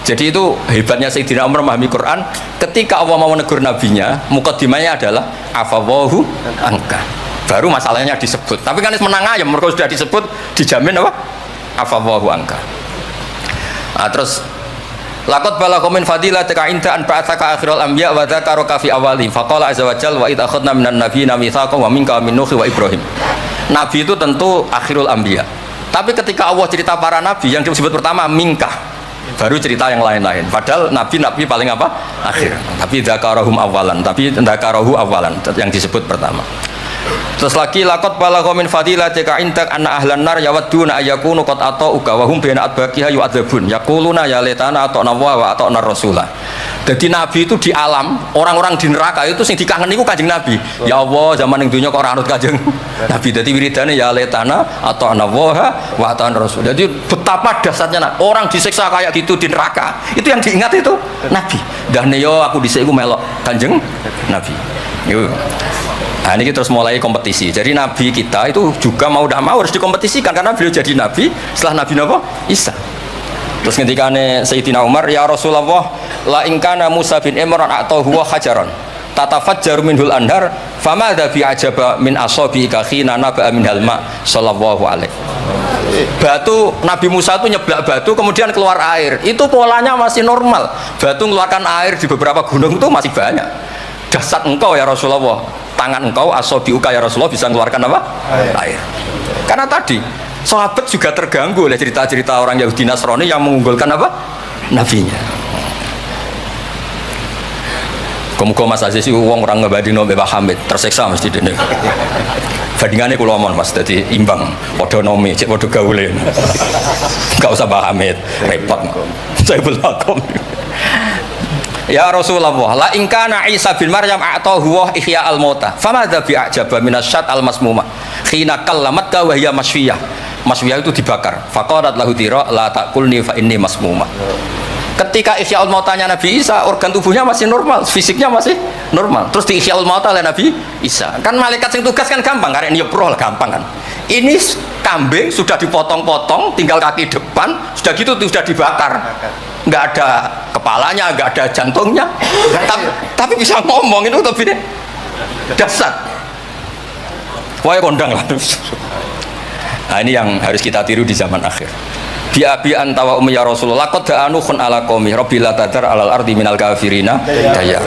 Jadi itu hebatnya Sayyidina Umar memahami Quran. Ketika Allah mau menegur nabinya, mukaddimahnya adalah afallahu angka. Baru masalahnya disebut. Tapi kan menang ayam, mereka sudah disebut dijamin apa? Afallahu angka. Nah, terus laqad balagha min fadilatika inda an ba'atsaka akhirul anbiya wa dzakaraka fi awali faqala azza wa jalla wa id akhadna minan nabiyina mitsaqan wa minka min nuh wa ibrahim. Nabi itu tentu akhirul anbiya. Tapi ketika Allah cerita para nabi yang disebut pertama minka, baru cerita yang lain-lain. Padahal nabi paling apa? Akhir. Tapi dzakarahum awalan, tapi dzakarahu awalan yang disebut pertama. Terus lagi laqad balagha min fadilatika intak anna ahlan nar yawadduna ayyakunu qad ata'uka wa hum baina adbaqiha yu'adzabun yaquluna ya laitana ata'na wa ata'na rasulah. Jadi nabi itu di alam, orang-orang di neraka itu sing dikangen niku Kanjeng Nabi. Ya Allah, zaman ning dunya kok ora anut Kanjeng Nabi. Dadi wiridane ya laitana ata'na wa ata'na rasul. Jadi betapa dahsyatnya orang disiksa kayak gitu di neraka. Itu yang diingat itu Nabi. Dahne yo aku dhisik iku melok Kanjeng Nabi. Yo. Nah ini terus mulai kompetisi. Jadi Nabi kita itu juga mau tidak mau harus dikompetisikan karena beliau jadi Nabi setelah Nabi Isa. Terus ketika Sayyidina Umar ya Rasulullah la ingkana Musa bin Imran atau huwa hajaran tatafajjaru minhul anhar famadza bi ajaba min asabiika khina naba'a minhal ma sallallahu alaihi. Batu Nabi Musa itu nyeblak batu kemudian keluar air. Itu polanya masih normal. Batu mengeluarkan air di beberapa gunung itu masih banyak. Dasar engkau ya Rasulullah, tangan engkau asabiuka ya Rasulullah bisa mengeluarkan apa? Air. Karena tadi sahabat juga terganggu oleh cerita-cerita orang Yahudi Nasrani yang mengunggulkan apa? Nabinya. Muga Mas Aziz itu orang ngebandingno Mbak Hamid tersiksa mesti dene. Bandingannya kula mon Mas dadi imbang padha nome cek padha gaule. Enggak usah Mbak Hamid, repot. Saya belakon. Ya Rasulullah, la in kana Isa bin Maryam a'tahu wa ihya al-mauta. Famadza bi a'jaba minasyat al-masmuma. Khina kallamat ka wa hiya masfiyah. Masfiyah itu dibakar. Faqalat lahu tira la taqulni fa inni masmuma. Ketika ihyaul mautanya Nabi Isa, organ tubuhnya masih normal, fisiknya masih normal. Terus di ihyaul maut oleh Nabi Isa. Kan malaikat yang tugas kan gampang, karena niuproh lah gampang kan. Ini kambing sudah dipotong-potong, tinggal kaki depan, sudah gitu sudah dibakar. Nggak ada kepalanya, nggak ada jantungnya, tapi bisa ngomong itu tapi ini dasar. Wah kondang lah. Nah ini yang harus kita tiru di zaman akhir. Bi abi anta wa ummi ya Rasulullah qad da'anukhun ala qaumi rabbil tadar alal ardi minal kafirina dayar.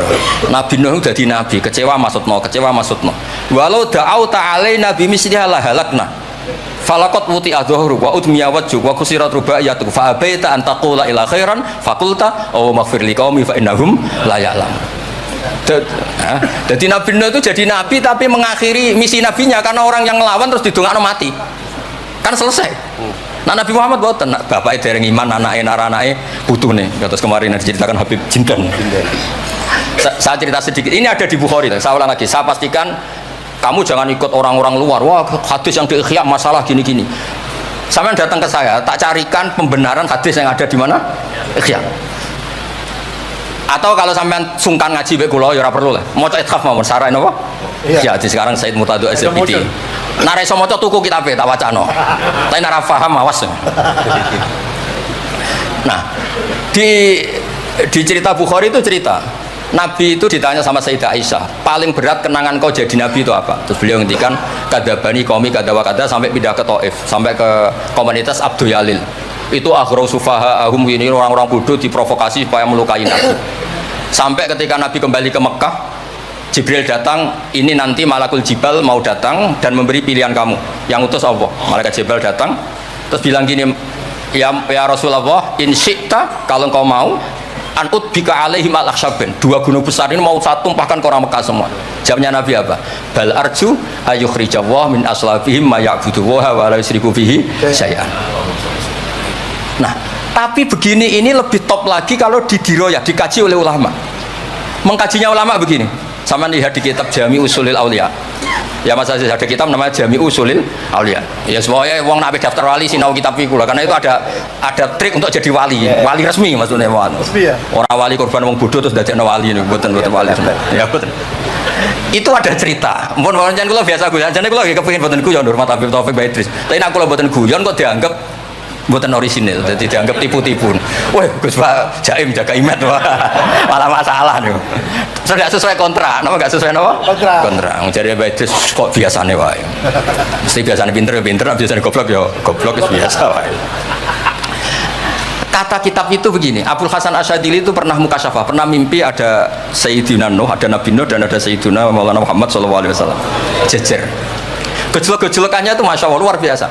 Nabi Nuh dadi nabi, kecewa maksudno. Walau da'au ta'alaina bi misliha la halakna. Falaqat wuti adhuru wa udmiya wajhu wa kusirat rubaiyatu fa abaita an taqula ila khairan faqulta aw maghfir liqaumi fa innahum la ya'lamun. Jadi Nabi Nuh itu jadi nabi tapi mengakhiri misi nabinya karena orang yang ngelawan terus didongakno mati. Kan selesai. Nah Nabi Muhammad boten, bapaknya dereng iman, anaknya putune. Terus kemarin diceritakan Habib Jindan. Saya cerita sedikit. Ini ada di Bukhari. Saya ulang lagi. Saya pastikan kamu jangan ikut orang-orang luar. Wah hadis yang di Ihya masalah gini-gini. Sampai datang ke saya, tak carikan pembenaran hadis yang ada di mana? Ihya. Atau kalau sampean sungkan ngaji bae kula ya ora perlu lah. Maca ithaf mawon sarai napa? Iya, di sekarang Said Mutadu SPT. Nek iso maca tuku kitabe tak wacano. Tapi nek ora paham awas. Nah, di cerita Bukhari itu cerita Nabi itu ditanya sama Sayyidah Aisyah, paling berat kenangan kau jadi Nabi itu apa? Terus beliau ngendikan kadabani qaumi kadawa kada sampai pindah ke Taif, sampai ke komunitas Abdul Yalil. Itu aghraw sufaha ahum, ini orang-orang bodoh diprovokasi supaya melukai Nabi. Sampai ketika Nabi kembali ke Mekah, Jibril datang, ini nanti Malakul Jibal mau datang dan memberi pilihan kamu. Yang utus Allah. Malaikat Jibril datang terus bilang gini, ya Rasulullah, in syi'ta, kalau engkau mau an utbika alaihim al-akhshabain. Dua gunung besar ini mau saya tumpahkan ke orang Mekah semua. Jawabnya Nabi apa? Bal arju ayyukhrijawah min aslabihim ma ya'budu wa la yusyriku bihi syai'an. Nah, Tapi begini ini lebih top lagi kalau didiroyah, dikaji oleh ulama. Mengkajinya ulama begini. Sama lihat di kitab Jami Usulil Aulia. Ya masa ada kitab namanya Jami Usulil Aulia. Ya semuanya wong nak daftar wali sinau kitab iku lah, karena itu ada trik untuk jadi wali. Wali resmi maksudnya resmi ya. Orang wali korban wong bodoh terus dadekno wali niku mboten wali. Ya betul. Itu ada cerita. Mun pancen kula biasa guyon. Jane kula nggih kepengin mboten guyon Nur Habib Taufik Baidris. Tapi nek kula mboten guyon kok dianggap mboten orisinil, jadi dianggap tipu-tipu. Wah, Gus Pak Jaim jaga imet wah. Malah masalah niku. Sudah sesuai kontrak, napa enggak sesuai napa? Kontrak. Jare Baidris kok biasane wae. Mesti biasane pinter, biasane goblok ya goblok biasa wae. Kata kitab itu begini, Abdul Hasan Asyadili itu pernah mukasyafah, pernah mimpi ada Sayyidina Nuh, ada Nabi Nuh, dan ada Sayyidina Maulana Muhammad SAW jejer. Gejolak-gejolakannya itu Masya Allah luar biasa.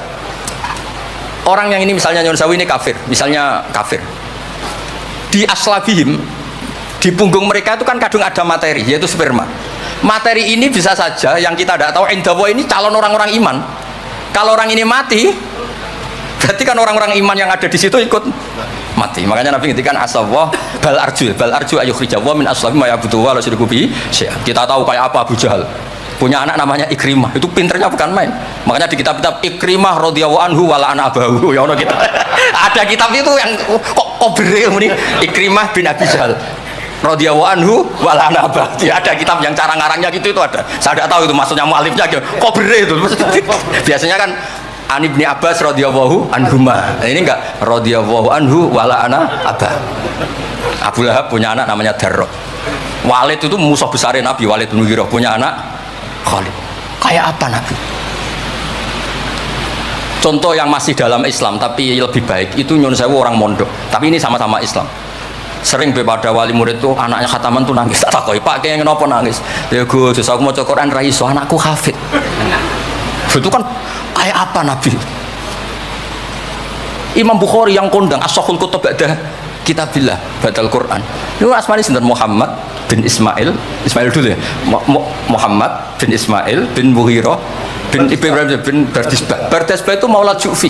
Orang yang ini misalnya Nyun Sewu ini kafir, misalnya kafir, di aslabihim, di punggung mereka itu kan kadang ada materi, yaitu sperma. Materi ini bisa saja yang kita tidak tahu, Indawo ini calon orang-orang iman. Kalau orang ini mati, berarti kan orang-orang iman yang ada di situ ikut mati. Makanya Nabi ngintikan asawah bal arju ayukhrijawah min aslabihim ma yabudu wa la syiriku bihi syai'an. Kita tahu kayak apa Abu Jahal. Punya anak namanya Ikrimah, itu pinternya bukan main. Makanya di kitab-kitab Ikrimah radhiyallahu anhu wala ana abahu ya ono kita. Ada kitab itu yang kok beril ini Ikrimah bin Abi Jahal radhiyallahu anhu wala ana abahu. Ada kitab yang cara ngarangnya gitu itu ada. Saya tidak tahu itu maksudnya mualifnya kok beril itu. Biasanya kan An Ibni Abbas radhiyallahu anhuma. Ini enggak radhiyallahu anhu wala ana abah. Abu Lahab punya anak namanya Darrah. Walid itu musuh besar Nabi, Walid bin Mughirah punya anak Khalid. Kayak apa Nabi? Contoh yang masih dalam Islam tapi lebih baik itu Nyun Sewu orang mondok, tapi ini sama-sama Islam. Sering bepada wali murid tuh anaknya khataman tuh nangis. Tak takoi Pak kayak kenapa nangis? Ya Gus, aku mau Quran ra iso, anakku hafid. Itu kan kayak apa Nabi? Imam Bukhari yang kondang as-sahul kutub ba'da kitabillah badal Quran. Itu asmane sinten Muhammad bin Ismail dulu ya. Muhammad bin Ismail bin Mughirah bin Ibrahim bin Bardisbah. Bardisbah itu maulad Ju'fi.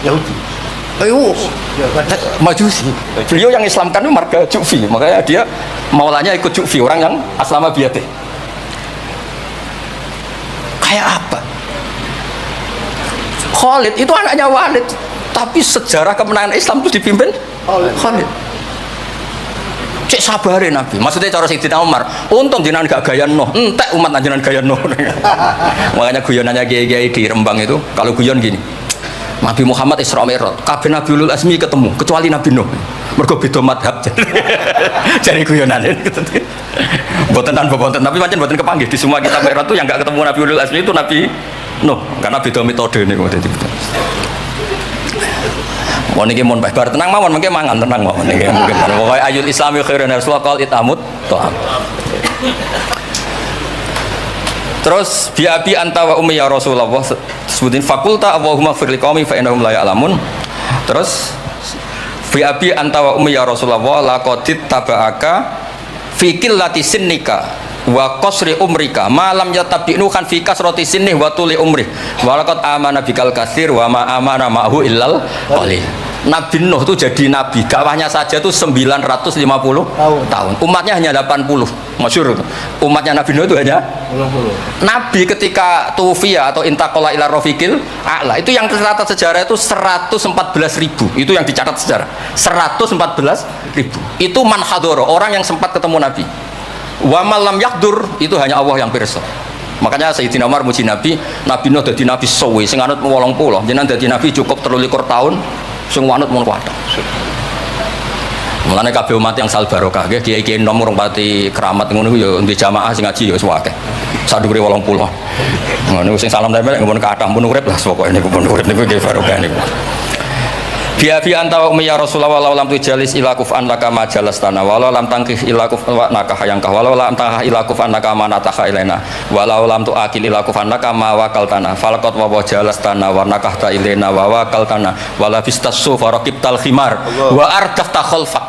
Yahudi. Ayo, Majusi. Beliau yang Islamkan itu marga Ju'fi, makanya dia maulanya ikut Ju'fi, orang yang aslama biyatih. Kayak apa? Khalid itu anaknya Walid, tapi sejarah kemenangan Islam itu dipimpin Khalid. Cek sabarin Nabi, maksudnya cara Sayyidina Umar, untung jenengan gak gaya Nuh, entek umat jenengan gaya Nuh. Makanya guyonannya kiai-kiai di Rembang itu, kalau guyon gini, Nabi Muhammad Isra Mi'raj, kabeh Nabi Ulul Azmi ketemu, kecuali Nabi Nuh. Mergo beda madhab. Jadi guyonane gitu. Boten tapi pancen boten kepanggih di semua kitab Mi'raj itu yang gak ketemu Nabi Ulul Azmi itu Nabi Nuh, karena beda metode niku dadi. Mau niki mon bar tenang mawon mengke mangan tenang mawon niki mungkin pokoke ayul islami khairun rasulullah qal itamut ta'am. Terus biabi anta wa ummi ya Rasulullah sebutin fakulta Allahumma firli qaumi fa innahum la ya'lamun. Terus biabi anta wa ummi ya Rasulullah laqadit tabaaka fi qillati sinnika wa qasri umrika malam yatabi'nu kan fi kasrati sinni wa tuli umri wa laqad amana bikal katsir wa ma amana ma'hu illal qalil. Nabi Nuh itu jadi nabi, dakwahnya saja itu 950 tahun. Umatnya hanya 80. Masyhur itu. Umatnya Nabi Nuh itu hanya 80. Nabi ketika tufiya atau intaqala ila rafiqil a'la, itu yang tercatat sejarah itu 114.000. Itu yang dicatat sejarah. 114.000. Itu man hadara, orang yang sempat ketemu Nabi. Wa malam yakdur, itu hanya Allah yang pirsa. Makanya Sayyidina Umar muji Nabi, Nabi Nuh dadi nabi suwi, sing anut 80. Jenengan dadi nabi cukup 23 tahun. Sing wanut mun kuat. Mulane kabeh umat yang sal barokah nggih kiai-kiai nom urung pati keramat ngono ya di jamaah sing ngaji ya wis akeh. Sadukure 80. Ngono sing salam tempel nggon kathah pun urip lah pokoke niku pun urip niku nggih barokah niku. Biabi anta wa ummi ya Rasulullah walau lam tujalis ila kufan laka majalas tanah walau lam tangkih ila kufan nakah yangkah walau lam tangkah ila kufan laka manataha ilaina walau lam tuakil ila kufan laka ma wakal tanah falqat wa jalas tanah wa nakah ta ilaina wa wakal tanah wala bistassu faraqibtal khimar wa ardafta khalfa.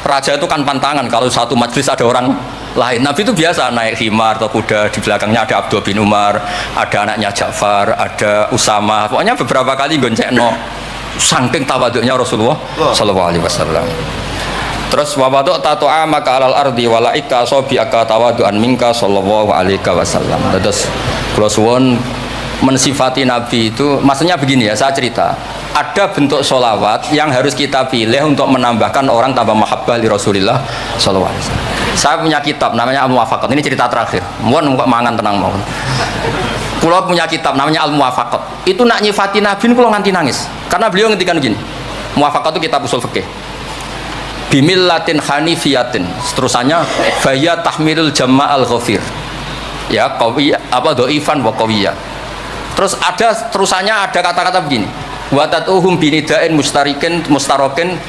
Raja itu kan pantangan kalau satu majlis ada orang lain. Nabi itu biasa naik khimar atau kuda, di belakangnya ada Abdul bin Umar, ada anaknya Ja'far, ada Usama, pokoknya beberapa kali goncekno saking tawaduknya Rasulullah sallallahu alaihi wasallam. Terus wa wada'ta maka alal ardi walaika sabiaka tawaduan minka sallallahu alaihi wasallam. Terus kula suwun mensifati Nabi itu maksudnya begini ya, saya cerita. Ada bentuk sholawat yang harus kita pilih untuk menambahkan orang tambah mahabbah li Rasulillah sallallahu alaihi wasallam. Saya punya kitab namanya Al-Muwafaqat. Ini cerita terakhir. Mohon mangan tenang mohon. Kula punya kitab namanya Al-Muwafaqat. Itu nak nyifati Nabi kula nganti nangis. Karena beliau ngendikan begini. Muwafaqat itu kitab usul fikih. Bimillatin hanifiyatin. Terusannya faya tahmilul jama'al ghafir. Ya, qawiyah apa dhaifan wa qawiyah. Terus ada terusannya ada kata-kata begini. Wa tatuhum binidain mustarikin mustarokin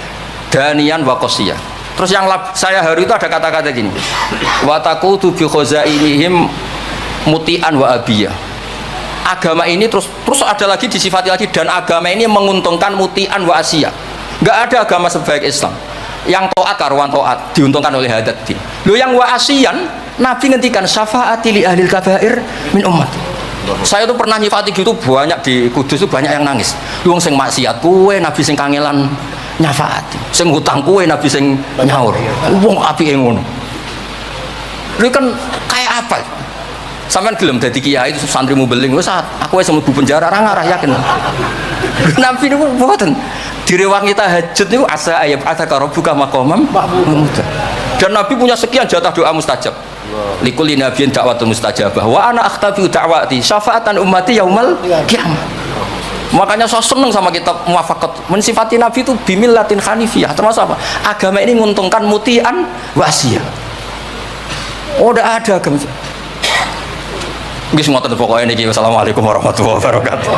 danian wa qasiyah. Terus yang saya haru itu ada kata-kata gini. Wa taqutu bi khazainihim mutian wa abiyah. Agama ini terus ada lagi disifati lagi, dan agama ini menguntungkan mutian wa asiyah. Enggak ada agama sebaik Islam. Yang taat karuan taat diuntungkan oleh hadat din. Lo yang wa asiyan Nabi ngendikan syafaati li ahlil kabair min ummati. Saya tuh pernah nyifati gitu banyak di Kudus, itu banyak yang nangis. Wong sing maksiat kuwe Nabi sing kangelan nyafaati, sing hutang kuwe Nabi sing nyaur. Wong apike ngono. Lha kan kayak apa? Sampeyan gelem dadi kiai itu santrimu beling wis aku wis mlebu penjara ra ngarah yakin. Nabi niku mboten. Direwangi tahajud niku asa ayat ataka rabbuka maqamam mahmud. Dan Nabi punya sekian jatah doa mustajab. Likulli nabiyyin da'watun mustajabah wa ana akhtafi da'wati syafaatan ummati yaumal qiyamah. Makanya saya senang sama kitab Muwafaqat. Mensifati Nabi itu bimillatin hanifiyah. Termasuk apa? Agama ini menguntungkan mutian wasiyah. Oh, udah ada agama. Nggih ngoten pokoke niki. Wassalamualaikum warahmatullahi wabarakatuh.